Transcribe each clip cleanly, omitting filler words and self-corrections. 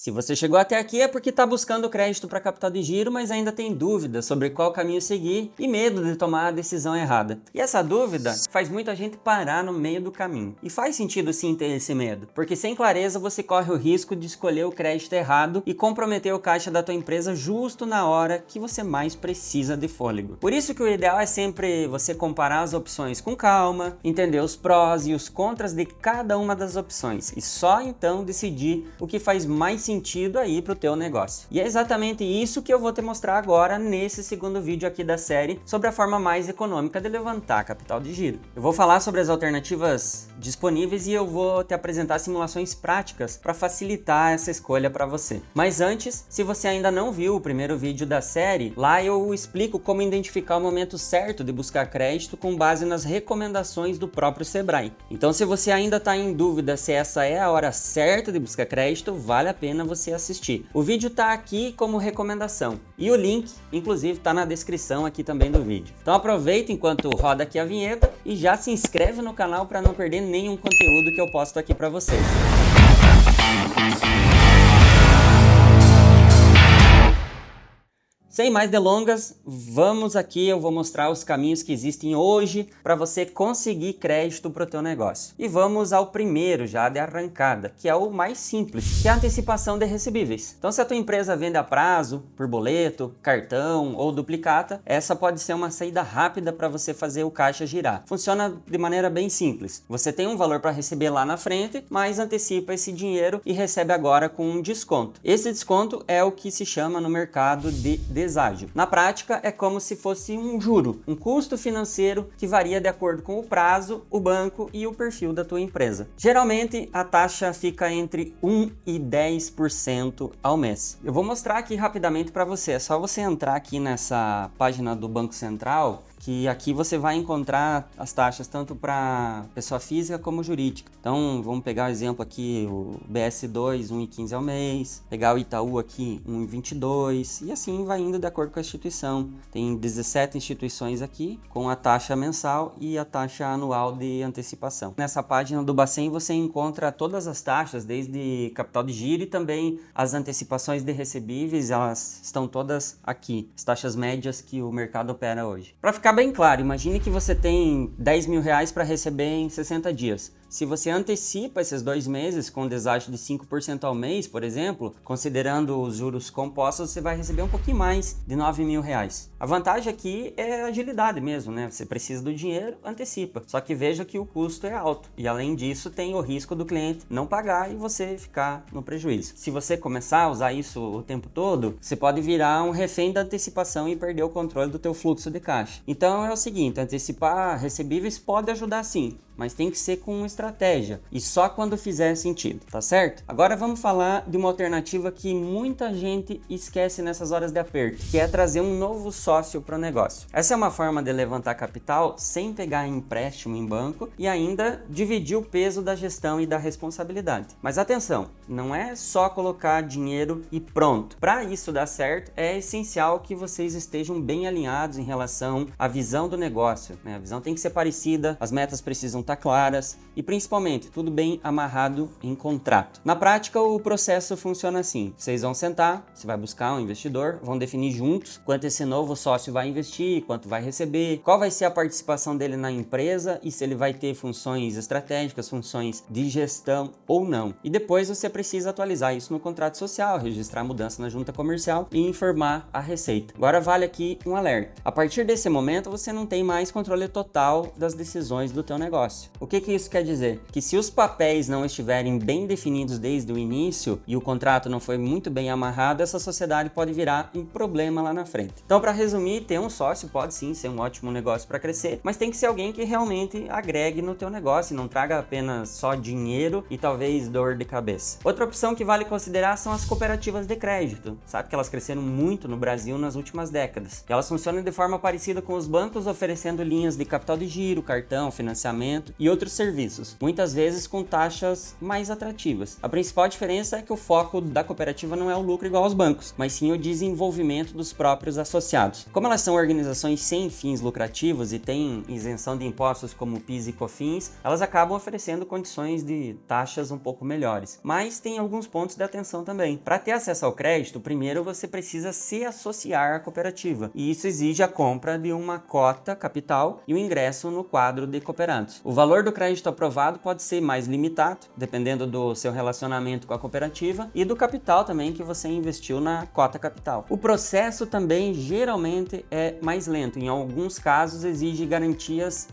Se você chegou até aqui é porque está buscando crédito para capital de giro, mas ainda tem dúvidas sobre qual caminho seguir e medo de tomar a decisão errada. E essa dúvida faz muita gente parar no meio do caminho. E faz sentido sim ter esse medo, porque sem clareza você corre o risco de escolher o crédito errado e comprometer o caixa da tua empresa justo na hora que você mais precisa de fôlego. Por isso que o ideal é sempre você comparar as opções com calma, entender os prós e os contras de cada uma das opções e só então decidir o que faz mais sentido aí para o teu negócio. E é exatamente isso que eu vou te mostrar agora nesse segundo vídeo aqui da série sobre a forma mais econômica de levantar capital de giro. Eu vou falar sobre as alternativas disponíveis e eu vou te apresentar simulações práticas para facilitar essa escolha para você. Mas antes, se você ainda não viu o primeiro vídeo da série, lá eu explico como identificar o momento certo de buscar crédito com base nas recomendações do próprio Sebrae. Então, se você ainda está em dúvida se essa é a hora certa de buscar crédito, vale a pena você assistir. O vídeo está aqui como recomendação e o link, inclusive, está na descrição aqui também do vídeo. Então aproveita enquanto roda aqui a vinheta e já se inscreve no canal para não perder nenhum conteúdo que eu posto aqui para vocês. Sem mais delongas, vamos aqui, eu vou mostrar os caminhos que existem hoje para você conseguir crédito para o teu negócio. E vamos ao primeiro já de arrancada, que é o mais simples, que é a antecipação de recebíveis. Então se a tua empresa vende a prazo, por boleto, cartão ou duplicata, essa pode ser uma saída rápida para você fazer o caixa girar. Funciona de maneira bem simples. Você tem um valor para receber lá na frente, mas antecipa esse dinheiro e recebe agora com um desconto. Esse desconto é o que se chama no mercado de deságio. Na prática, é como se fosse um juro, um custo financeiro que varia de acordo com o prazo, o banco e o perfil da tua empresa. Geralmente, a taxa fica entre 1 e 10% ao mês. Eu vou mostrar aqui rapidamente para você. É só você entrar aqui nessa página do Banco Central, que aqui você vai encontrar as taxas tanto para pessoa física como jurídica. Então vamos pegar o exemplo aqui, o BS2, 1,15 ao mês, pegar o Itaú aqui, 1,22 e assim vai indo de acordo com a instituição. Tem 17 instituições aqui com a taxa mensal e a taxa anual de antecipação. Nessa página do Bacen você encontra todas as taxas, desde capital de giro e também as antecipações de recebíveis, elas estão todas aqui, as taxas médias que o mercado opera hoje. Para ficar bem claro, imagine que você tem 10 mil reais para receber em 60 dias. Se você antecipa esses 2 meses com deságio de 5% ao mês, por exemplo, considerando os juros compostos, você vai receber um pouquinho mais de 9 mil reais. A vantagem aqui é a agilidade mesmo, né? Você precisa do dinheiro, antecipa. Só que veja que o custo é alto. E além disso, tem o risco do cliente não pagar e você ficar no prejuízo. Se você começar a usar isso o tempo todo, você pode virar um refém da antecipação e perder o controle do teu fluxo de caixa. Então é o seguinte, antecipar recebíveis pode ajudar sim, mas tem que ser com estratégia e só quando fizer sentido, tá certo? Agora vamos falar de uma alternativa que muita gente esquece nessas horas de aperto, que é trazer um novo sócio para o negócio. Essa é uma forma de levantar capital sem pegar empréstimo em banco e ainda dividir o peso da gestão e da responsabilidade. Mas atenção, não é só colocar dinheiro e pronto. Para isso dar certo, é essencial que vocês estejam bem alinhados em relação à visão do negócio, né? A visão tem que ser parecida, as metas precisam estar claras e principalmente tudo bem amarrado em contrato. Na prática o processo funciona assim, vocês vão sentar, você vai buscar um investidor, vão definir juntos quanto esse novo sócio vai investir, quanto vai receber, qual vai ser a participação dele na empresa e se ele vai ter funções estratégicas, funções de gestão ou não. E depois você precisa atualizar isso no contrato social, registrar a mudança na junta comercial e informar a Receita. Agora vale aqui um alerta. A partir desse momento você não tem mais controle total das decisões do teu negócio. O que isso quer dizer? Que se os papéis não estiverem bem definidos desde o início e o contrato não foi muito bem amarrado, essa sociedade pode virar um problema lá na frente. Então, para resumir, ter um sócio pode sim ser um ótimo negócio para crescer, mas tem que ser alguém que realmente agregue no teu negócio e não traga apenas só dinheiro e talvez dor de cabeça. Outra opção que vale considerar são as cooperativas de crédito. Sabe que elas cresceram muito no Brasil nas últimas décadas. E elas funcionam de forma parecida com os bancos, oferecendo linhas de capital de giro, cartão, financiamento investimento e outros serviços, muitas vezes com taxas mais atrativas. A principal diferença é que o foco da cooperativa não é o lucro igual aos bancos, mas sim o desenvolvimento dos próprios associados. Como elas são organizações sem fins lucrativos e têm isenção de impostos como PIS e COFINS, elas acabam oferecendo condições de taxas um pouco melhores. Mas tem alguns pontos de atenção também. Para ter acesso ao crédito, primeiro você precisa se associar à cooperativa, e isso exige a compra de uma cota capital e o ingresso no quadro de cooperados. O valor do crédito aprovado pode ser mais limitado, dependendo do seu relacionamento com a cooperativa e do capital também que você investiu na cota capital. O processo também geralmente é mais lento, em alguns casos exige garantias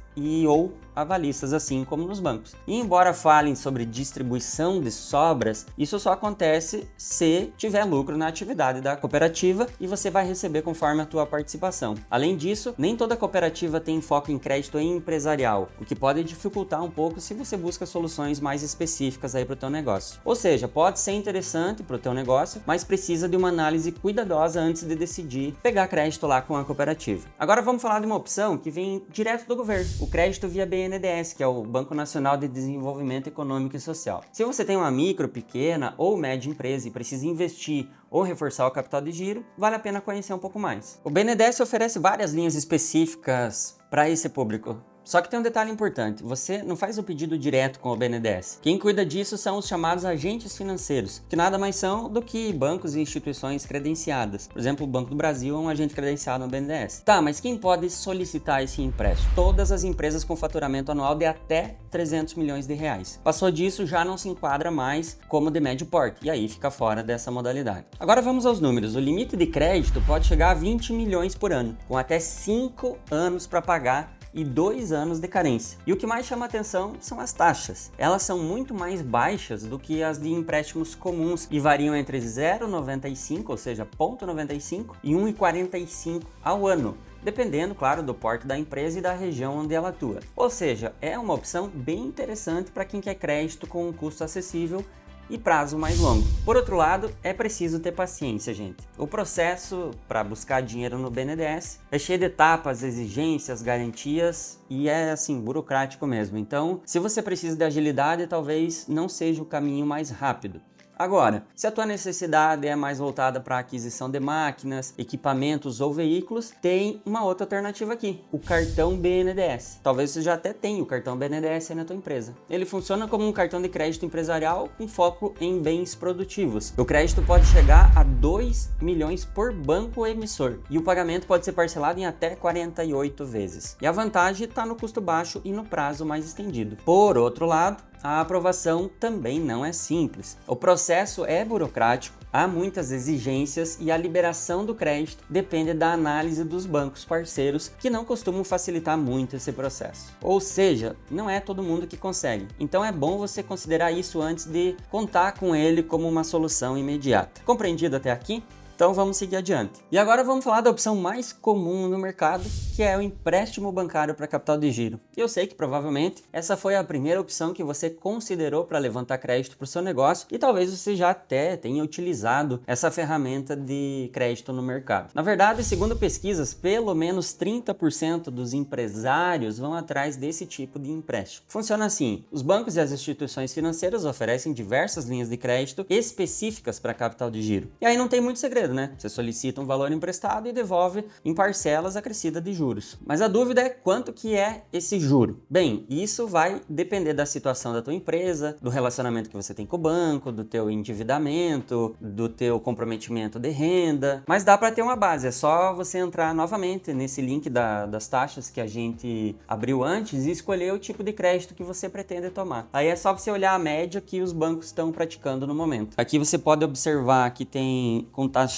ou avalistas, assim como nos bancos. E embora falem sobre distribuição de sobras, isso só acontece se tiver lucro na atividade da cooperativa e você vai receber conforme a tua participação. Além disso, nem toda cooperativa tem foco em crédito empresarial, o que pode dificultar um pouco se você busca soluções mais específicas aí para o teu negócio. Ou seja, pode ser interessante para o teu negócio, mas precisa de uma análise cuidadosa antes de decidir pegar crédito lá com a cooperativa. Agora vamos falar de uma opção que vem direto do governo, o crédito via BNDES, que é o Banco Nacional de Desenvolvimento Econômico e Social. Se você tem uma micro, pequena ou média empresa e precisa investir ou reforçar o capital de giro, vale a pena conhecer um pouco mais. O BNDES oferece várias linhas específicas para esse público. Só que tem um detalhe importante, você não faz o pedido direto com o BNDES. Quem cuida disso são os chamados agentes financeiros, que nada mais são do que bancos e instituições credenciadas. Por exemplo, o Banco do Brasil é um agente credenciado no BNDES. Tá, mas quem pode solicitar esse empréstimo? Todas as empresas com faturamento anual de até 300 milhões de reais. Passou disso, já não se enquadra mais como de médio porte, e aí fica fora dessa modalidade. Agora vamos aos números. O limite de crédito pode chegar a 20 milhões por ano, com até 5 anos para pagar e 2 anos de carência. E o que mais chama atenção são as taxas. Elas são muito mais baixas do que as de empréstimos comuns e variam entre 0,95, ou seja, 0,95 e 1,45 ao ano, dependendo, claro, do porte da empresa e da região onde ela atua. Ou seja, é uma opção bem interessante para quem quer crédito com um custo acessível e prazo mais longo. Por outro lado, é preciso ter paciência, gente. O processo para buscar dinheiro no BNDES é cheio de etapas, exigências, garantias e é assim, burocrático mesmo. Então, se você precisa de agilidade, talvez não seja o caminho mais rápido. Agora, se a tua necessidade é mais voltada para a aquisição de máquinas, equipamentos ou veículos, tem uma outra alternativa aqui, o cartão BNDES. Talvez você já até tenha o cartão BNDES aí na tua empresa. Ele funciona como um cartão de crédito empresarial com foco em bens produtivos. O crédito pode chegar a 2 milhões por banco emissor e o pagamento pode ser parcelado em até 48 vezes. E a vantagem está no custo baixo e no prazo mais estendido. Por outro lado, a aprovação também não é simples. O processo é burocrático, há muitas exigências e a liberação do crédito depende da análise dos bancos parceiros, que não costumam facilitar muito esse processo. Ou seja, não é todo mundo que consegue. Então é bom você considerar isso antes de contar com ele como uma solução imediata. Compreendido até aqui? Então vamos seguir adiante. E agora vamos falar da opção mais comum no mercado, que é o empréstimo bancário para capital de giro. E eu sei que provavelmente essa foi a primeira opção que você considerou para levantar crédito para o seu negócio e talvez você já até tenha utilizado essa ferramenta de crédito no mercado. Na verdade, segundo pesquisas, pelo menos 30% dos empresários vão atrás desse tipo de empréstimo. Funciona assim, os bancos e as instituições financeiras oferecem diversas linhas de crédito específicas para capital de giro. E aí não tem muito segredo, né? Você solicita um valor emprestado e devolve em parcelas acrescida de juros. Mas a dúvida é quanto que é esse juro? Bem, isso vai depender da situação da tua empresa, do relacionamento que você tem com o banco, do teu endividamento, do teu comprometimento de renda, mas dá para ter uma base, é só você entrar novamente nesse link das taxas que a gente abriu antes e escolher o tipo de crédito que você pretende tomar. Aí é só você olhar a média que os bancos estão praticando no momento. Aqui você pode observar que tem com taxa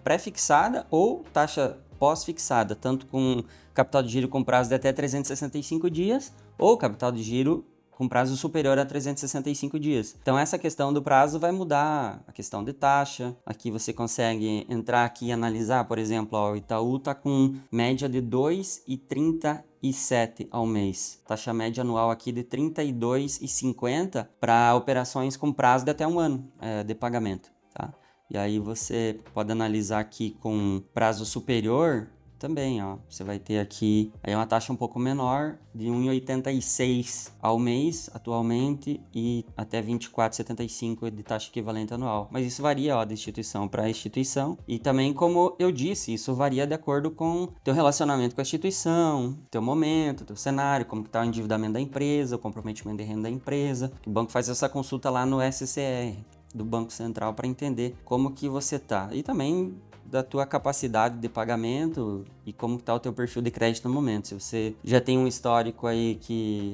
pré-fixada ou taxa pós-fixada, tanto com capital de giro com prazo de até 365 dias ou capital de giro com prazo superior a 365 dias. Então essa questão do prazo vai mudar a questão de taxa. Aqui você consegue entrar aqui e analisar, por exemplo, ó, o Itaú está com média de 2,37 ao mês. Taxa média anual aqui de 32,50 para operações com prazo de até um ano de pagamento, tá? E aí você pode analisar aqui com prazo superior, também, ó, você vai ter aqui aí uma taxa um pouco menor, de 1,86 ao mês atualmente e até 24,75 de taxa equivalente anual. Mas isso varia, ó, de instituição para instituição. E também, como eu disse, isso varia de acordo com teu relacionamento com a instituição, teu momento, teu cenário, como que tá o endividamento da empresa, o comprometimento de renda da empresa. O banco faz essa consulta lá no SCR do Banco Central para entender como que você tá. E também da tua capacidade de pagamento e como está o teu perfil de crédito no momento. Se você já tem um histórico aí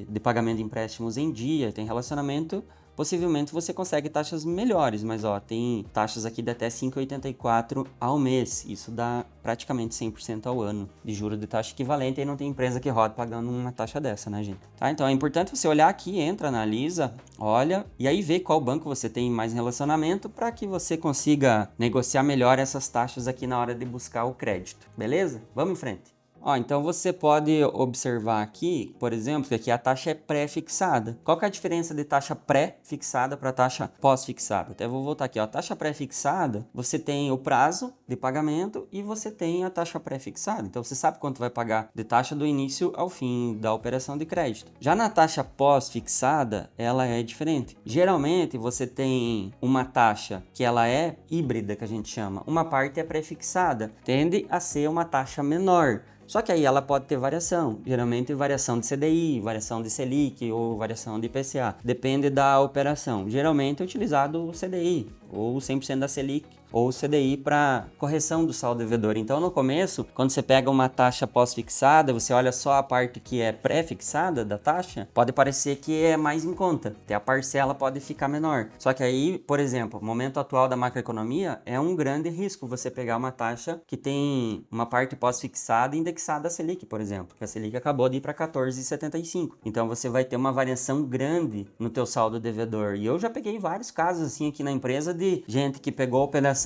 de pagamento de empréstimos em dia, tem relacionamento, possivelmente você consegue taxas melhores, mas ó, tem taxas aqui de até 5,84 ao mês. Isso dá praticamente 100% ao ano de juros de taxa equivalente, e não tem empresa que roda pagando uma taxa dessa, né, gente? Tá? Então é importante você olhar aqui, entra, analisa, olha, e aí vê qual banco você tem mais relacionamento para que você consiga negociar melhor essas taxas aqui na hora de buscar o crédito, beleza? Vamos em frente. Ó, então você pode observar aqui, por exemplo, que aqui a taxa é pré-fixada. Qual que é a diferença de taxa pré-fixada para taxa pós-fixada? Até vou voltar aqui, ó. Taxa pré-fixada, você tem o prazo de pagamento e você tem a taxa pré-fixada. Então você sabe quanto vai pagar de taxa do início ao fim da operação de crédito. Já na taxa pós-fixada, ela é diferente. Geralmente você tem uma taxa que ela é híbrida, que a gente chama. Uma parte é pré-fixada, tende a ser uma taxa menor. Só que aí ela pode ter variação, geralmente variação de CDI, variação de Selic ou variação de IPCA. Depende da operação. Geralmente é utilizado o CDI ou 100% da Selic ou CDI para correção do saldo devedor. Então no começo, quando você pega uma taxa pós-fixada, você olha só a parte que é pré-fixada da taxa, pode parecer que é mais em conta, até a parcela pode ficar menor. Só que aí, por exemplo, o momento atual da macroeconomia é um grande risco você pegar uma taxa que tem uma parte pós-fixada indexada a Selic, por exemplo, que a Selic acabou de ir para 14,75. Então você vai ter uma variação grande no teu saldo devedor. E eu já peguei vários casos assim aqui na empresa de gente que pegou a operação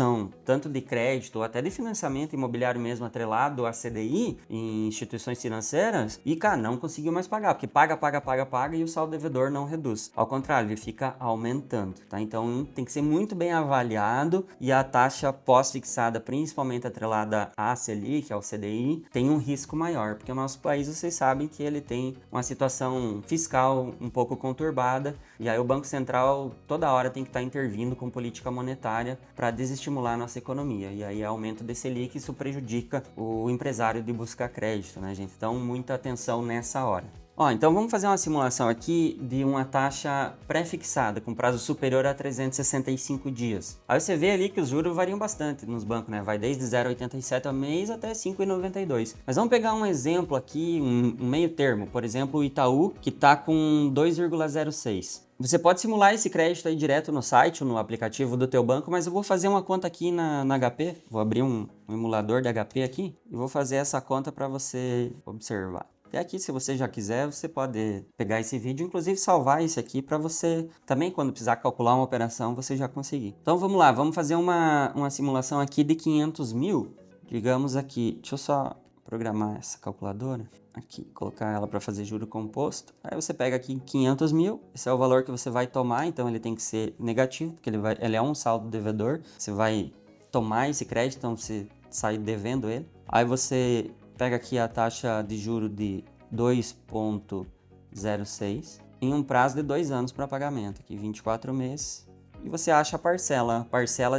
tanto de crédito ou até de financiamento imobiliário mesmo atrelado a CDI em instituições financeiras e, cara, não conseguiu mais pagar, porque paga e o saldo devedor não reduz. Ao contrário, ele fica aumentando, tá? Então tem que ser muito bem avaliado e a taxa pós-fixada, principalmente atrelada à Selic, ao CDI, tem um risco maior, porque o nosso país, vocês sabem que ele tem uma situação fiscal um pouco conturbada e aí o Banco Central toda hora tem que estar intervindo com política monetária para desestimular a nossa economia. E aí aumento de Selic, isso prejudica o empresário de buscar crédito, né, gente? Então muita atenção nessa hora. Ó, então vamos fazer uma simulação aqui de uma taxa pré-fixada com prazo superior a 365 dias. Aí você vê ali que os juros variam bastante nos bancos, né? Vai desde 0,87 ao mês até 5,92. Mas vamos pegar um exemplo aqui, um meio termo. Por exemplo, o Itaú, que está com 2,06. Você pode simular esse crédito aí direto no site ou no aplicativo do teu banco, mas eu vou fazer uma conta aqui na HP. Vou abrir um emulador de HP aqui e vou fazer essa conta para você observar. Até aqui, se você já quiser, você pode pegar esse vídeo, inclusive salvar esse aqui para você também, quando precisar calcular uma operação, você já conseguir. Então vamos lá, vamos fazer uma simulação aqui de 500 mil. Digamos aqui, deixa eu só programar essa calculadora aqui, colocar ela para fazer juro composto. Aí você pega aqui 500 mil, esse é o valor que você vai tomar, então ele tem que ser negativo, porque ele é um saldo devedor. Você vai tomar esse crédito, então você sai devendo ele. Aí você pega aqui a taxa de juro de 2,06 em um prazo de 2 anos para pagamento, aqui 24 meses. E você acha a parcela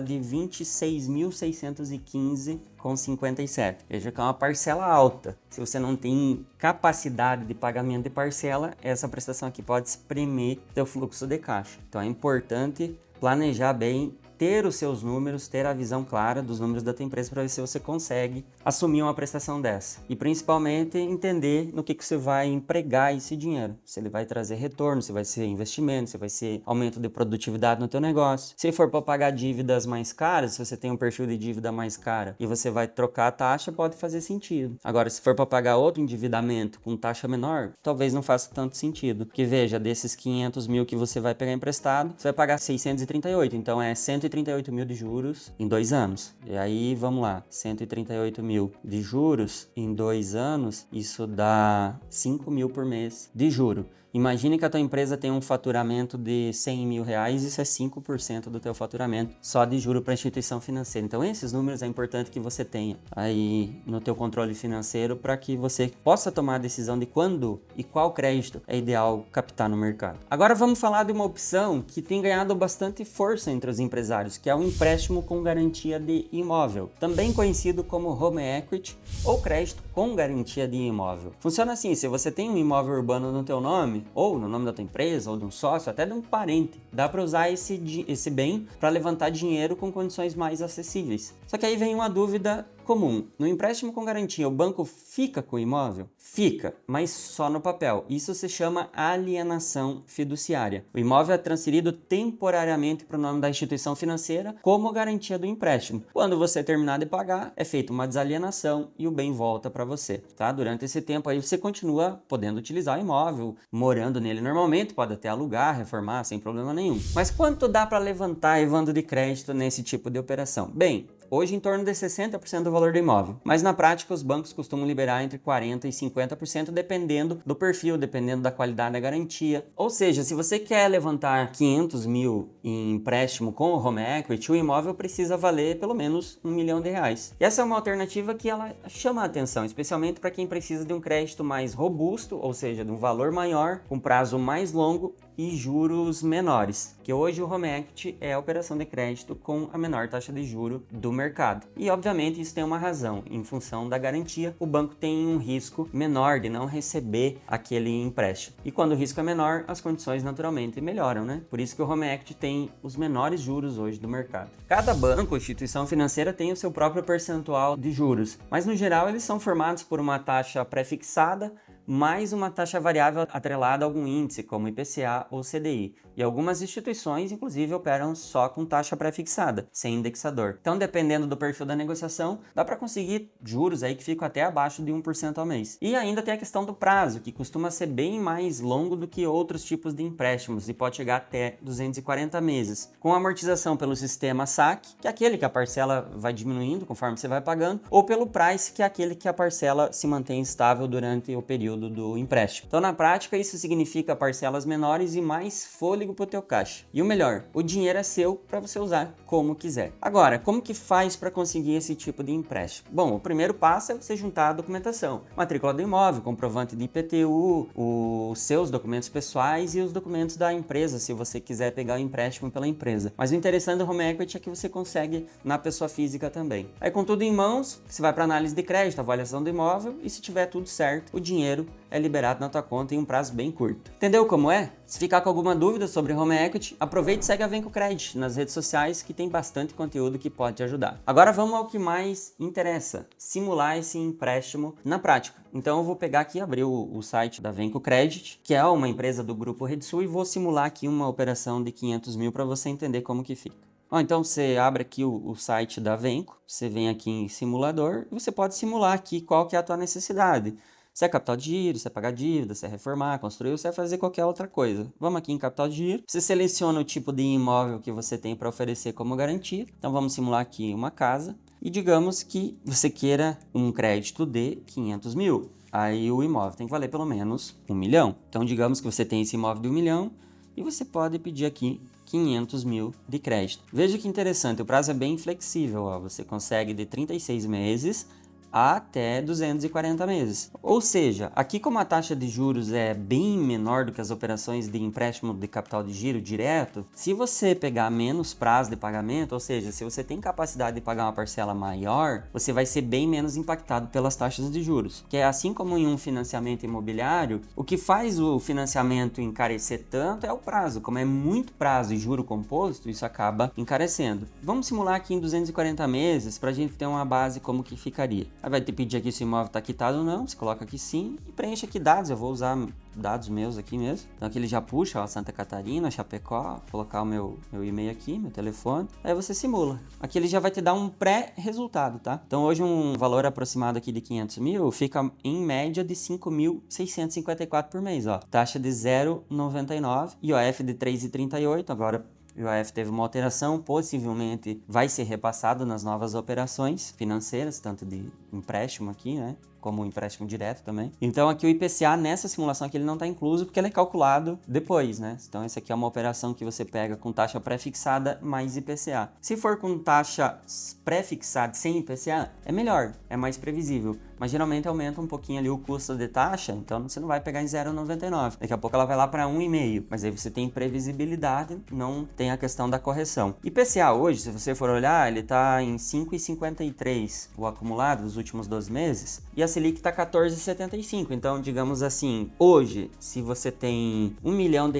de 26.615,57. Veja que é uma parcela alta. Se você não tem capacidade de pagamento de parcela, essa prestação aqui pode espremer teu fluxo de caixa. Então é importante planejar bem, ter os seus números, ter a visão clara dos números da tua empresa para ver se você consegue assumir uma prestação dessa. E principalmente entender no que você vai empregar esse dinheiro. Se ele vai trazer retorno, se vai ser investimento, se vai ser aumento de produtividade no teu negócio. Se for para pagar dívidas mais caras, se você tem um perfil de dívida mais cara e você vai trocar a taxa, pode fazer sentido. Agora, se for para pagar outro endividamento com taxa menor, talvez não faça tanto sentido. Porque veja, desses 500 mil que você vai pegar emprestado, você vai pagar 638, então é 138 mil de juros em 2 anos. E aí, vamos lá, 138 mil de juros em 2 anos, isso dá 5 mil por mês de juro. Imagine que a tua empresa tem um faturamento de 100 mil reais, isso é 5% do teu faturamento, só de juro para instituição financeira. Então esses números é importante que você tenha aí no teu controle financeiro para que você possa tomar a decisão de quando e qual crédito é ideal captar no mercado. Agora vamos falar de uma opção que tem ganhado bastante força entre os empresários, que é o empréstimo com garantia de imóvel, também conhecido como home equity ou crédito com garantia de imóvel. Funciona assim: se você tem um imóvel urbano no teu nome, ou no nome da tua empresa, ou de um sócio, até de um parente, dá para usar esse bem para levantar dinheiro com condições mais acessíveis. Só que aí vem uma dúvida comum. No empréstimo com garantia, o banco fica com o imóvel? Fica, mas só no papel. Isso se chama alienação fiduciária. O imóvel é transferido temporariamente para o nome da instituição financeira como garantia do empréstimo. Quando você terminar de pagar, é feita uma desalienação e o bem volta para você, tá? Durante esse tempo aí você continua podendo utilizar o imóvel, morando nele normalmente, pode até alugar, reformar sem problema nenhum. Mas quanto dá para levantar, Evandro, de crédito nesse tipo de operação? Bem, hoje em torno de 60% do valor do imóvel, mas na prática os bancos costumam liberar entre 40% e 50% dependendo do perfil, dependendo da qualidade da garantia. Ou seja, se você quer levantar 500 mil em empréstimo com o home equity, o imóvel precisa valer pelo menos R$1 milhão. E essa é uma alternativa que ela chama a atenção, especialmente para quem precisa de um crédito mais robusto, ou seja, de um valor maior, com prazo mais longo e juros menores, que hoje o home equity é a operação de crédito com a menor taxa de juro do mercado. E obviamente isso tem uma razão: em função da garantia, o banco tem um risco menor de não receber aquele empréstimo. E quando o risco é menor, as condições naturalmente melhoram, né? Por isso que o home equity tem os menores juros hoje do mercado. Cada banco ou instituição financeira tem o seu próprio percentual de juros, mas no geral eles são formados por uma taxa pré-fixada mais uma taxa variável atrelada a algum índice, como IPCA ou CDI. E algumas instituições, inclusive, operam só com taxa pré-fixada, sem indexador. Então, dependendo do perfil da negociação, dá para conseguir juros aí que ficam até abaixo de 1% ao mês. E ainda tem a questão do prazo, que costuma ser bem mais longo do que outros tipos de empréstimos e pode chegar até 240 meses, com amortização pelo sistema SAC, que é aquele que a parcela vai diminuindo conforme você vai pagando, ou pelo Price, que é aquele que a parcela se mantém estável durante o período do empréstimo. Então, na prática, isso significa parcelas menores e mais fôlego para o teu caixa. E o melhor, o dinheiro é seu para você usar como quiser. Agora, como que faz para conseguir esse tipo de empréstimo? Bom, o primeiro passo é você juntar a documentação: matrícula do imóvel, comprovante de IPTU, os seus documentos pessoais e os documentos da empresa, se você quiser pegar o empréstimo pela empresa. Mas o interessante do home equity é que você consegue na pessoa física também. Aí, com tudo em mãos, você vai para análise de crédito, avaliação do imóvel, e se tiver tudo certo, o dinheiro é liberado na tua conta em um prazo bem curto. Entendeu como é? Se ficar com alguma dúvida sobre home equity, aproveite e segue a Venco Credit nas redes sociais, que tem bastante conteúdo que pode te ajudar. Agora vamos ao que mais interessa: simular esse empréstimo na prática. Então eu vou pegar aqui, abrir o site da Venco Credit, que é uma empresa do Grupo Redsul, e vou simular aqui uma operação de 500 mil para você entender como que fica. Então você abre aqui o site da Venco, você vem aqui em simulador e você pode simular aqui qual que é a tua necessidade. Se é capital de giro, se é pagar dívida, se é reformar, construir, ou se é fazer qualquer outra coisa. Vamos aqui em capital de giro. Você seleciona o tipo de imóvel que você tem para oferecer como garantia. Então vamos simular aqui uma casa. E digamos que você queira um crédito de 500 mil. Aí o imóvel tem que valer pelo menos 1 milhão. Então digamos que você tem esse imóvel de 1 milhão e você pode pedir aqui 500 mil de crédito. Veja que interessante, o prazo é bem flexível. Você consegue de 36 meses até 240 meses. Ou seja, aqui como a taxa de juros é bem menor do que as operações de empréstimo de capital de giro direto, se você pegar menos prazo de pagamento, ou seja, se você tem capacidade de pagar uma parcela maior, você vai ser bem menos impactado pelas taxas de juros. Que é assim como em um financiamento imobiliário, o que faz o financiamento encarecer tanto é o prazo. Como é muito prazo e juro composto, isso acaba encarecendo. Vamos simular aqui em 240 meses para a gente ter uma base como que ficaria. Aí vai te pedir aqui se o imóvel está quitado ou não, você coloca aqui sim e preenche aqui dados. Eu vou usar dados meus aqui mesmo. Então aqui ele já puxa, ó, Santa Catarina, Chapecó, colocar o meu e-mail aqui, meu telefone. Aí você simula. Aqui ele já vai te dar um pré-resultado, tá? Então hoje um valor aproximado aqui de 500 mil fica em média de 5.654 por mês, ó. Taxa de 0,99, IOF de 3,38, agora o IOF teve uma alteração, possivelmente vai ser repassado nas novas operações financeiras, tanto de empréstimo aqui, né, como um empréstimo direto também. Então aqui o IPCA nessa simulação aqui ele não está incluso porque ele é calculado depois, né? Então essa aqui é uma operação que você pega com taxa pré-fixada mais IPCA. Se for com taxa pré-fixada sem IPCA, é melhor, é mais previsível. Mas geralmente aumenta um pouquinho ali o custo de taxa, então você não vai pegar em 0,99. Daqui a pouco ela vai lá para 1,5, mas aí você tem previsibilidade, não tem a questão da correção. IPCA hoje, se você for olhar, ele está em 5,53 o acumulado dos últimos 12 meses e a Selic está 14,75. Então, digamos assim, hoje, se você tem R$1 milhão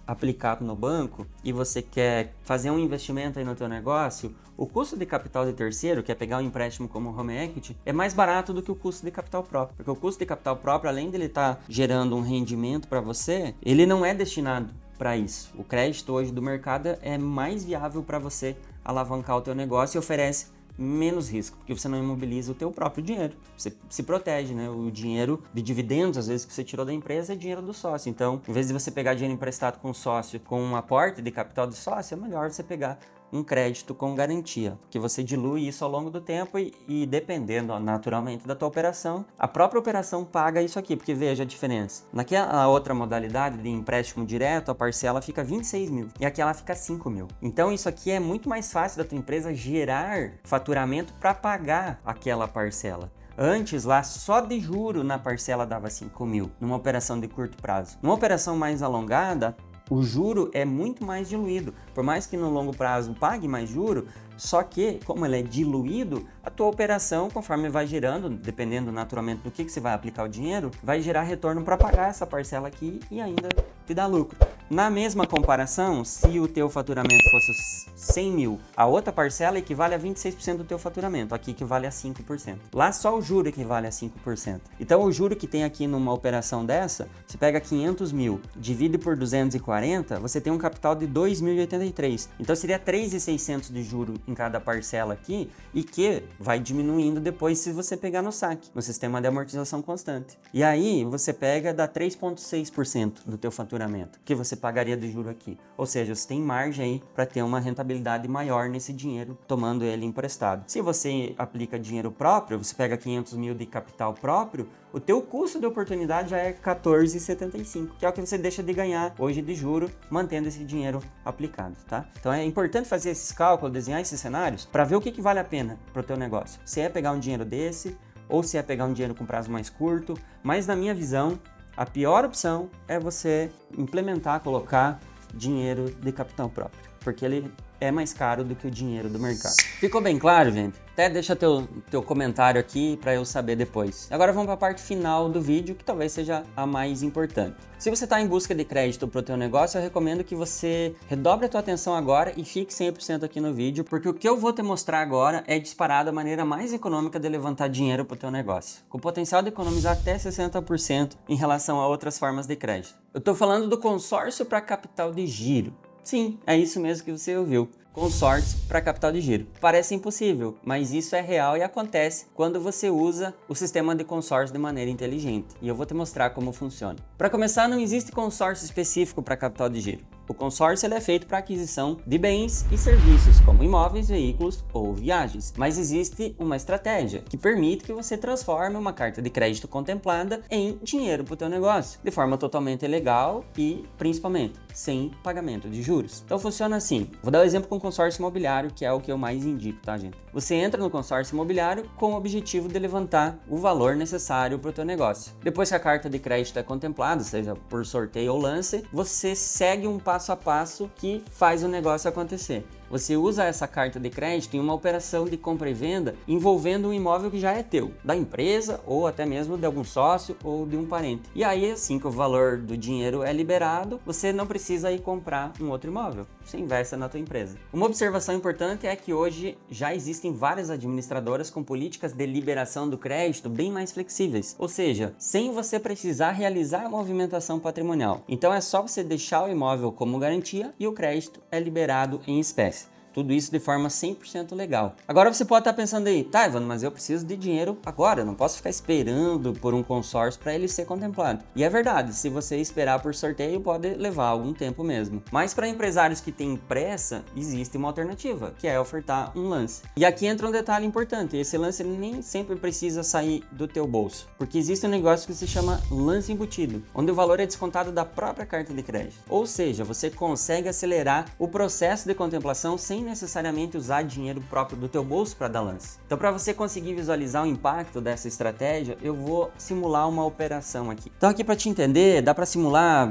aplicado no banco e você quer fazer um investimento aí no teu negócio, o custo de capital de terceiro, que é pegar um empréstimo como home equity, é mais barato do que o custo de capital próprio. Porque o custo de capital próprio, além de ele estar gerando um rendimento para você, ele não é destinado para isso. O crédito hoje do mercado é mais viável para você alavancar o teu negócio e oferece menos risco, porque você não imobiliza o teu próprio dinheiro. Você se protege, né? O dinheiro de dividendos, às vezes, que você tirou da empresa é dinheiro do sócio. Então, em vez de você pegar dinheiro emprestado com o sócio com um aporte de capital do sócio, é melhor você pegar um crédito com garantia, porque você dilui isso ao longo do tempo e dependendo naturalmente da tua operação, a própria operação paga isso aqui, porque veja a diferença. Naquela outra modalidade de empréstimo direto, a parcela fica 26 mil e aqui ela fica 5 mil. Então isso aqui é muito mais fácil da tua empresa gerar faturamento para pagar aquela parcela. Antes lá, só de juro na parcela dava 5 mil, numa operação de curto prazo. Numa operação mais alongada, o juro é muito mais diluído. Por mais que no longo prazo pague mais juro, só que, como ele é diluído, a tua operação, conforme vai gerando, dependendo naturalmente do que você vai aplicar o dinheiro, vai gerar retorno para pagar essa parcela aqui e ainda te dar lucro. Na mesma comparação, se o teu faturamento fosse 100 mil, a outra parcela equivale a 26% do teu faturamento, aqui equivale a 5%. Lá só o juro equivale a 5%. Então o juro que tem aqui numa operação dessa, você pega 500 mil, divide por 240, você tem um capital de 2.083. Então seria 3.600 de juro em cada parcela aqui e que vai diminuindo depois se você pegar no saque, no sistema de amortização constante. E aí você pega, dá 3,6% do teu faturamento, que você pagaria de juro aqui. Ou seja, você tem margem aí para ter uma rentabilidade maior nesse dinheiro, tomando ele emprestado. Se você aplica dinheiro próprio, você pega 500 mil de capital próprio, o teu custo de oportunidade já é 14,75, que é o que você deixa de ganhar hoje de juro, mantendo esse dinheiro aplicado, tá? Então é importante fazer esses cálculos, desenhar esses cenários, para ver o que vale a pena para o teu negócio. Se é pegar um dinheiro desse, ou se é pegar um dinheiro com prazo mais curto, mas na minha visão, a pior opção é você implementar, colocar dinheiro de capital próprio, porque ele é mais caro do que o dinheiro do mercado. Ficou bem claro, gente? Até deixa teu comentário aqui para eu saber depois. Agora vamos para a parte final do vídeo, que talvez seja a mais importante. Se você está em busca de crédito para o teu negócio, eu recomendo que você redobre a tua atenção agora e fique 100% aqui no vídeo, porque o que eu vou te mostrar agora é disparado a maneira mais econômica de levantar dinheiro para o teu negócio, com o potencial de economizar até 60% em relação a outras formas de crédito. Eu estou falando do consórcio para capital de giro. Sim, é isso mesmo que você ouviu. Consórcio para capital de giro. Parece impossível, mas isso é real e acontece quando você usa o sistema de consórcio de maneira inteligente. E eu vou te mostrar como funciona. Para começar, não existe consórcio específico para capital de giro. O consórcio ele é feito para aquisição de bens e serviços, como imóveis, veículos ou viagens. Mas existe uma estratégia que permite que você transforme uma carta de crédito contemplada em dinheiro para o teu negócio, de forma totalmente legal e, principalmente, sem pagamento de juros. Então funciona assim. Vou dar um exemplo com o consórcio imobiliário, que é o que eu mais indico, tá, gente? Você entra no consórcio imobiliário com o objetivo de levantar o valor necessário para o teu negócio. Depois que a carta de crédito é contemplada, seja por sorteio ou lance, você segue um passo a passo que faz o negócio acontecer. Você usa essa carta de crédito em uma operação de compra e venda envolvendo um imóvel que já é teu, da empresa ou até mesmo de algum sócio ou de um parente. E aí, assim que o valor do dinheiro é liberado, você não precisa ir comprar um outro imóvel. Você investe na tua empresa. Uma observação importante é que hoje já existem várias administradoras com políticas de liberação do crédito bem mais flexíveis, ou seja, sem você precisar realizar a movimentação patrimonial. Então é só você deixar o imóvel como garantia e o crédito é liberado em espécie. Tudo isso de forma 100% legal. Agora você pode estar pensando aí, tá, Ivan, mas eu preciso de dinheiro agora, eu não posso ficar esperando por um consórcio para ele ser contemplado. E é verdade, se você esperar por sorteio, pode levar algum tempo mesmo. Mas para empresários que têm pressa, existe uma alternativa, que é ofertar um lance. E aqui entra um detalhe importante, esse lance nem sempre precisa sair do teu bolso, porque existe um negócio que se chama lance embutido, onde o valor é descontado da própria carta de crédito. Ou seja, você consegue acelerar o processo de contemplação sem necessariamente usar dinheiro próprio do teu bolso para dar lance. Então, para você conseguir visualizar o impacto dessa estratégia, eu vou simular uma operação aqui. Então, aqui para te entender, dá para simular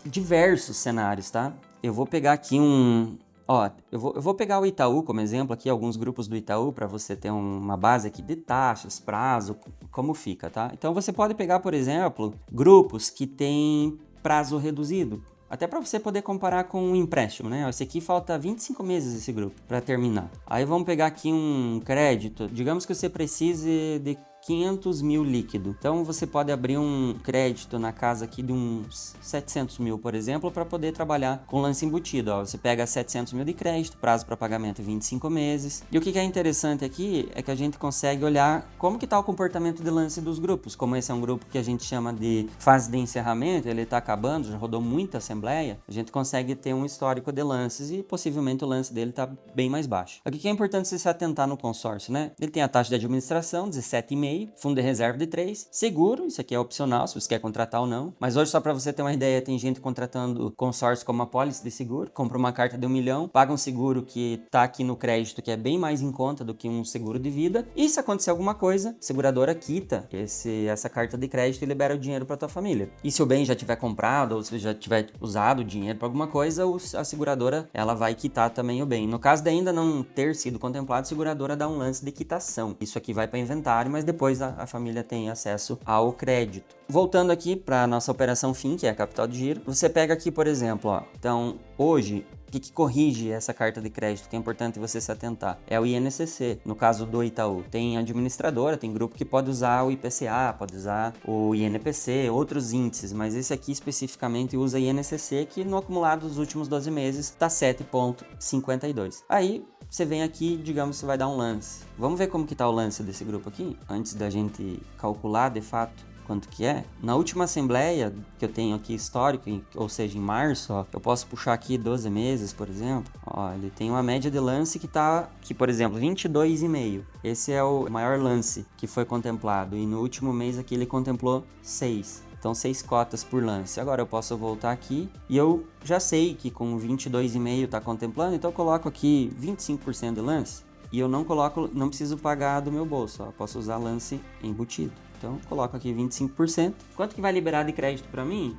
diversos cenários, tá? Eu vou pegar aqui eu vou pegar o Itaú como exemplo aqui, alguns grupos do Itaú, para você ter uma base aqui de taxas, prazo, como fica, tá? Então, você pode pegar, por exemplo, grupos que têm prazo reduzido. Até para você poder comparar com um empréstimo, né? Esse aqui falta 25 meses esse grupo para terminar. Aí vamos pegar aqui um crédito. Digamos que você precise de 500 mil líquido. Então você pode abrir um crédito na casa aqui de uns 700 mil, por exemplo, para poder trabalhar com lance embutido. Ó, você pega 700 mil de crédito, prazo para pagamento 25 meses. E o que é interessante aqui é que a gente consegue olhar como que está o comportamento de lance dos grupos. Como esse é um grupo que a gente chama de fase de encerramento, ele está acabando, já rodou muita assembleia, a gente consegue ter um histórico de lances e possivelmente o lance dele está bem mais baixo. O que é importante você se atentar no consórcio, né? Ele tem a taxa de administração, 17,5%, fundo de reserva de 3, seguro, isso aqui é opcional, se você quer contratar ou não, mas hoje só para você ter uma ideia, tem gente contratando consórcio como uma pólice de seguro, compra uma carta de 1 milhão, paga um seguro que tá aqui no crédito, que é bem mais em conta do que um seguro de vida, e se acontecer alguma coisa, a seguradora quita essa carta de crédito e libera o dinheiro para tua família. E se o bem já tiver comprado, ou se já tiver usado o dinheiro para alguma coisa, a seguradora, ela vai quitar também o bem. No caso de ainda não ter sido contemplado, a seguradora dá um lance de quitação. Isso aqui vai para inventário, mas depois a família tem acesso ao crédito. Voltando aqui para a nossa operação FIM, que é a capital de giro, você pega aqui, por exemplo, ó, então hoje, o que corrige essa carta de crédito, que é importante você se atentar? É o INCC, no caso do Itaú. Tem administradora, tem grupo que pode usar o IPCA, pode usar o INPC, outros índices, mas esse aqui especificamente usa INCC, que no acumulado dos últimos 12 meses está 7,52. Aí, você vem aqui, digamos, você vai dar um lance. Vamos ver como que tá o lance desse grupo aqui, antes da gente calcular de fato quanto que é. Na última assembleia que eu tenho aqui histórico, ou seja, em março, ó, eu posso puxar aqui 12 meses, por exemplo. Ó, ele tem uma média de lance que tá aqui, por exemplo, 22,5. Esse é o maior lance que foi contemplado. E no último mês aqui ele contemplou 6. Então 6 cotas por lance. Agora eu posso voltar aqui e eu já sei que com 22,5 está contemplando, então eu coloco aqui 25% de lance e eu não preciso pagar do meu bolso, ó, posso usar lance embutido. Então coloco aqui 25%. Quanto que vai liberar de crédito para mim?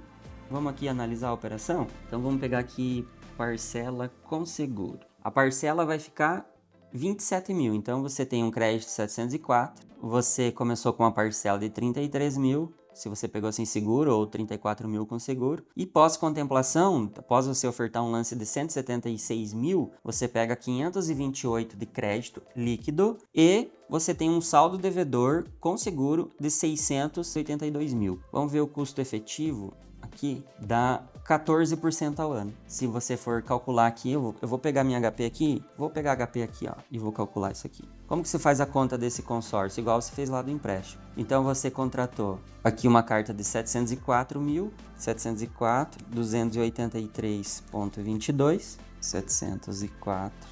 Vamos aqui analisar a operação. Então vamos pegar aqui parcela com seguro. A parcela vai ficar 27 mil, então você tem um crédito de 704, você começou com uma parcela de 33 mil, se você pegou sem seguro, ou 34 mil com seguro. E pós-contemplação, após você ofertar um lance de 176 mil, você pega 528 de crédito líquido e você tem um saldo devedor com seguro de 682 mil. Vamos ver o custo efetivo. Aqui dá 14% ao ano. Se você for calcular aqui, eu vou pegar minha HP aqui, vou pegar HP aqui, ó, e vou calcular isso aqui. Como que você faz a conta desse consórcio? Igual você fez lá do empréstimo. Então você contratou aqui uma carta de 704 mil, 704, 283,22, 704,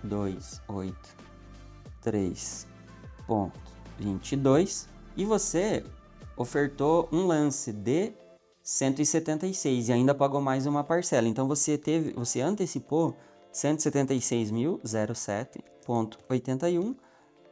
283,22, e você ofertou um lance de 176 e ainda pagou mais uma parcela. Então você antecipou 176.007,81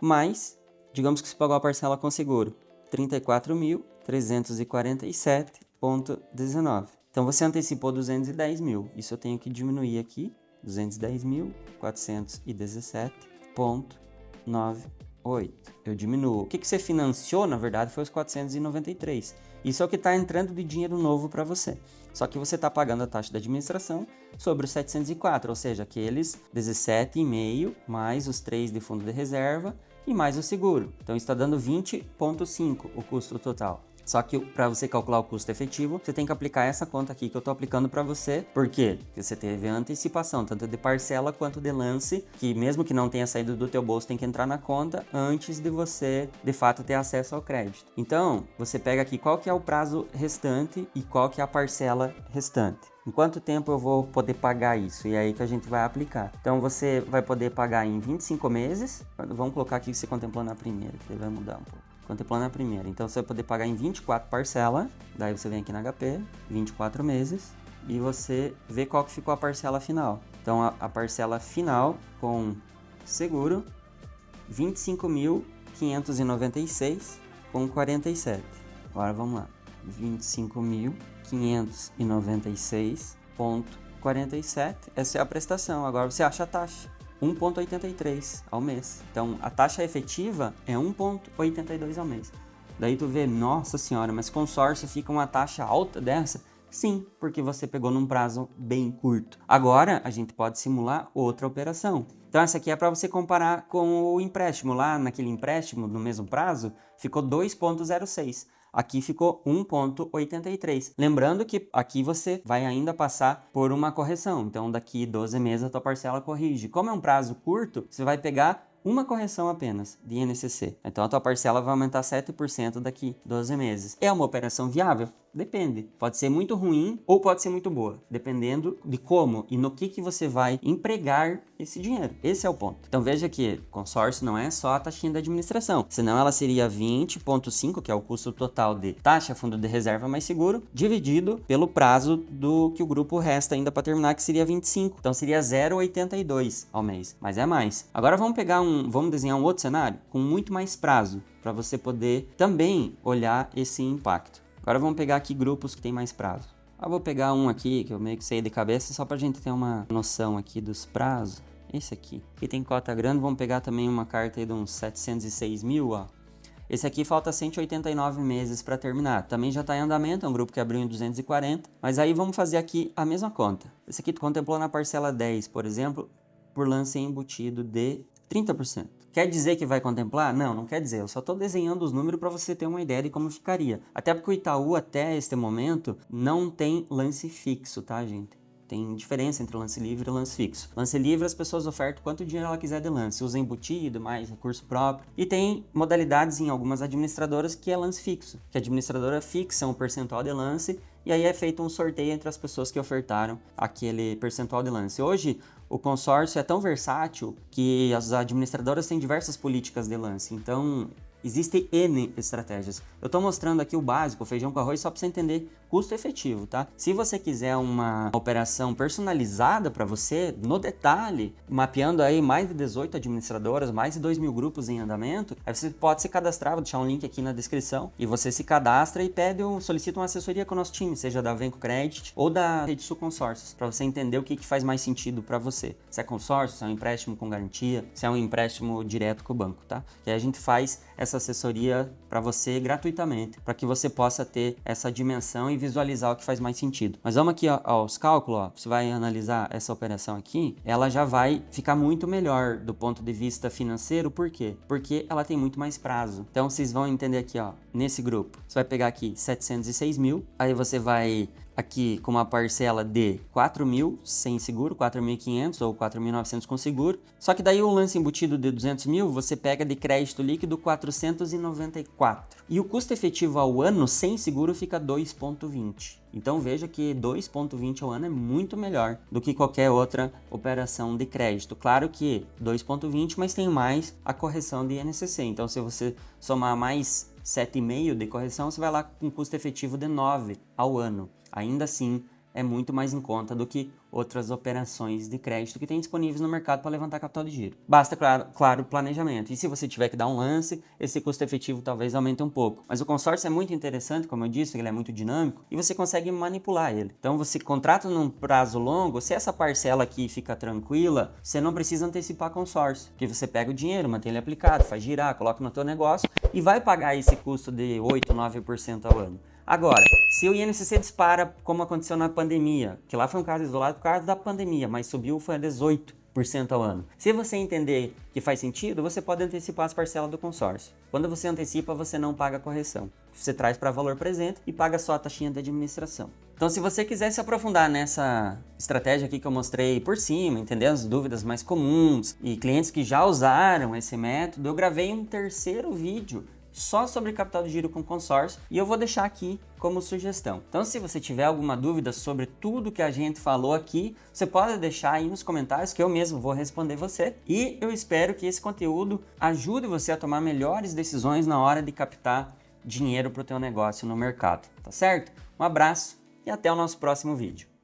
mais, digamos que você pagou a parcela com seguro, 34.347,19. Então você antecipou 210 mil. Isso eu tenho que diminuir aqui, 210.417,98. Eu diminuo. O que você financiou, na verdade, foi os 493. Isso é o que está entrando de dinheiro novo para você. Só que você está pagando a taxa de administração sobre os 704, ou seja, aqueles 17,5 mais os 3 de fundo de reserva e mais o seguro. Então está dando 20,5 o custo total. Só que para você calcular o custo efetivo, você tem que aplicar essa conta aqui que eu estou aplicando para você. Por quê? Porque você teve a antecipação, tanto de parcela quanto de lance, que mesmo que não tenha saído do teu bolso, tem que entrar na conta antes de você, de fato, ter acesso ao crédito. Então, você pega aqui qual que é o prazo restante e qual que é a parcela restante. Em quanto tempo eu vou poder pagar isso? E é aí que a gente vai aplicar. Então, você vai poder pagar em 25 meses. Vamos colocar aqui que você contemplou na primeira, que ele vai mudar um pouco. Contemplando a primeira. Então, você vai poder pagar em 24 parcelas. Daí você vem aqui na HP, 24 meses. E você vê qual que ficou a parcela final. Então, a parcela final com seguro, R$ 25.596,47. Agora, vamos lá. R$ 25.596,47. Essa é a prestação. Agora, você acha a taxa. 1,83 ao mês. Então, a taxa efetiva é 1,82 ao mês. Daí tu vê, nossa senhora, mas consórcio fica uma taxa alta dessa? Sim, porque você pegou num prazo bem curto. Agora, a gente pode simular outra operação. Então, essa aqui é para você comparar com o empréstimo. Lá naquele empréstimo, no mesmo prazo, ficou 2,06. Aqui ficou 1,83. Lembrando que aqui você vai ainda passar por uma correção. Então, daqui 12 meses a tua parcela corrige. Como é um prazo curto, você vai pegar uma correção apenas de INCC. Então, a tua parcela vai aumentar 7% daqui 12 meses. É uma operação viável? Depende. Pode ser muito ruim ou pode ser muito boa, dependendo de como e no que você vai empregar esse dinheiro. Esse é o ponto. Então veja que consórcio não é só a taxinha da administração, senão ela seria 20,5, que é o custo total de taxa, fundo de reserva mais seguro, dividido pelo prazo do que o grupo resta ainda para terminar, que seria 25. Então seria 0,82 ao mês, mas é mais. Agora vamos desenhar um outro cenário com muito mais prazo, para você poder também olhar esse impacto. Agora vamos pegar aqui grupos que tem mais prazo. Eu vou pegar um aqui que eu meio que sei de cabeça só pra gente ter uma noção aqui dos prazos. Esse aqui. Aqui tem cota grande, vamos pegar também uma carta aí de uns 706 mil, ó. Esse aqui falta 189 meses para terminar. Também já está em andamento, é um grupo que abriu em 240. Mas aí vamos fazer aqui a mesma conta. Esse aqui tu contemplou na parcela 10, por exemplo, por lance embutido de 30%. Quer dizer que vai contemplar? Não, não quer dizer. Eu só estou desenhando os números para você ter uma ideia de como ficaria. Até porque o Itaú, até este momento, não tem lance fixo, tá, gente? Tem diferença entre lance livre e lance fixo. Lance livre, as pessoas ofertam quanto dinheiro ela quiser de lance. Usa embutido, mais recurso próprio. E tem modalidades em algumas administradoras que é lance fixo. Que a administradora fixa um percentual de lance e aí é feito um sorteio entre as pessoas que ofertaram aquele percentual de lance. Hoje, o consórcio é tão versátil que as administradoras têm diversas políticas de lance. Então, existem N estratégias. Eu estou mostrando aqui o básico, o feijão com arroz, só para você entender custo efetivo, tá? Se você quiser uma operação personalizada para você, no detalhe, mapeando aí mais de 18 administradoras, mais de 2.000 grupos em andamento, aí você pode se cadastrar, vou deixar um link aqui na descrição, e você se cadastra e solicita uma assessoria com o nosso time, seja da Venco Credit ou da Rede Sul Consórcios, para você entender o que faz mais sentido para você. Se é consórcio, se é um empréstimo com garantia, se é um empréstimo direto com o banco, tá? E aí a gente faz essa assessoria para você gratuitamente, para que você possa ter essa dimensão e visualizar o que faz mais sentido. Mas vamos aqui aos cálculos, ó. Você vai analisar essa operação aqui, ela já vai ficar muito melhor do ponto de vista financeiro, por quê? Porque ela tem muito mais prazo. Então vocês vão entender aqui, ó, nesse grupo, você vai pegar aqui 706 mil, aí você vai aqui com uma parcela de 4 mil sem seguro, 4.500 ou 4.900 com seguro. Só que daí o lance embutido de 200 mil, você pega de crédito líquido 494. E o custo efetivo ao ano sem seguro fica 2,20. Então veja que 2,20 ao ano é muito melhor do que qualquer outra operação de crédito. Claro que 2,20, mas tem mais a correção de INCC. Então se você somar mais 7,5 de correção, você vai lá com custo efetivo de 9 ao ano. Ainda assim, é muito mais em conta do que outras operações de crédito que tem disponíveis no mercado para levantar capital de giro. Basta, claro, planejamento. E se você tiver que dar um lance, esse custo efetivo talvez aumente um pouco. Mas o consórcio é muito interessante, como eu disse, ele é muito dinâmico e você consegue manipular ele. Então você contrata num prazo longo, se essa parcela aqui fica tranquila, você não precisa antecipar consórcio, porque você pega o dinheiro, mantém ele aplicado, faz girar, coloca no teu negócio e vai pagar esse custo de 8, 9% ao ano. Agora, se o INCC dispara, como aconteceu na pandemia, que lá foi um caso isolado por causa da pandemia, mas subiu foi a 18, 4% ao ano. Se você entender que faz sentido, você pode antecipar as parcelas do consórcio. Quando você antecipa, você não paga correção. Você traz para valor presente e paga só a taxinha de administração. Então, se você quiser se aprofundar nessa estratégia aqui que eu mostrei por cima, entender as dúvidas mais comuns e clientes que já usaram esse método, eu gravei um terceiro vídeo só sobre capital de giro com consórcio e eu vou deixar aqui como sugestão. Então, se você tiver alguma dúvida sobre tudo que a gente falou aqui, você pode deixar aí nos comentários que eu mesmo vou responder você. E eu espero que esse conteúdo ajude você a tomar melhores decisões na hora de captar dinheiro para o teu negócio no mercado, tá certo? Um abraço e até o nosso próximo vídeo.